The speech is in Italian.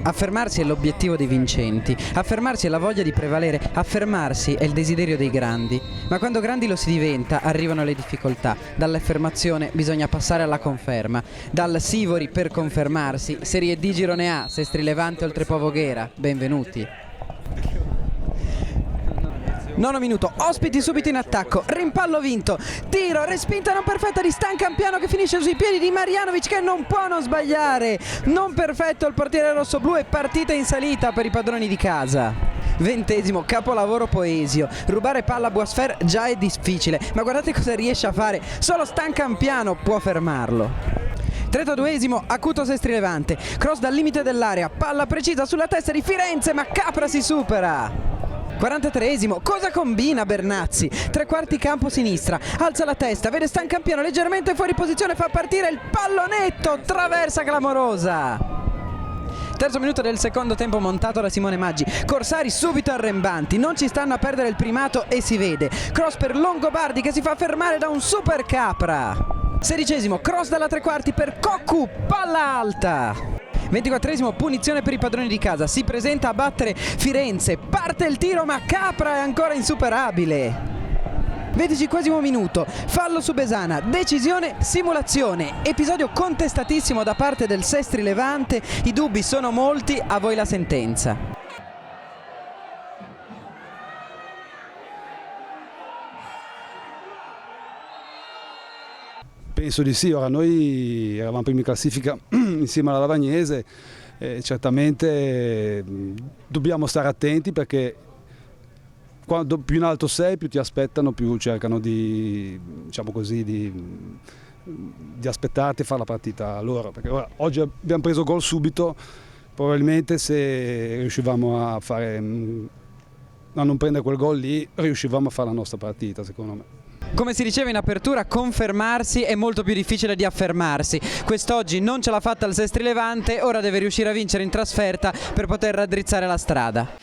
Affermarsi è l'obiettivo dei vincenti, affermarsi è la voglia di prevalere, affermarsi è il desiderio dei grandi. Ma quando grandi lo si diventa, arrivano le difficoltà. Dall'affermazione bisogna passare alla conferma. Dal Sivori per confermarsi, Serie D Girone A, Sestri Levante Oltrepo Voghera. Benvenuti. Nono minuto, ospiti subito in attacco, rimpallo vinto, tiro, respinta non perfetta di Stan Campiano che finisce sui piedi di Marjanovic che non può non sbagliare. Non perfetto il portiere rossoblù e partita in salita per i padroni di casa. 20° capolavoro Poesio, rubare palla a Boisfer già è difficile, ma guardate cosa riesce a fare, solo Stan Campiano può fermarlo. 32° acuto Sestri Levante, cross dal limite dell'area, palla precisa sulla testa di Firenze ma Capra si supera. 43°, cosa combina Bernazzi? Tre quarti campo sinistra, alza la testa, vede Stan Campiano leggermente fuori posizione, fa partire il pallonetto, traversa clamorosa. Terzo minuto del secondo tempo montato da Simone Maggi, Corsari subito arrembanti, non ci stanno a perdere il primato e si vede. Cross per Longobardi che si fa fermare da un super Capra. 16°, cross dalla tre quarti per Cocu, palla alta. 24°, punizione per i padroni di casa, si presenta a battere Firenze, parte il tiro ma Capra è ancora insuperabile. 25° minuto, fallo su Besana, decisione, simulazione, episodio contestatissimo da parte del Sestri Levante, i dubbi sono molti, a voi la sentenza. Penso di sì, ora noi eravamo primi in classifica insieme alla Lavagnese, certamente dobbiamo stare attenti perché quando più in alto sei più ti aspettano, più cercano di, diciamo così, di aspettarti e fare la partita loro, perché ora, oggi abbiamo preso gol subito, probabilmente se riuscivamo a non prendere quel gol lì riuscivamo a fare la nostra partita secondo me. Come si diceva in apertura, confermarsi è molto più difficile di affermarsi. Quest'oggi non ce l'ha fatta il Sestri Levante, ora deve riuscire a vincere in trasferta per poter raddrizzare la strada.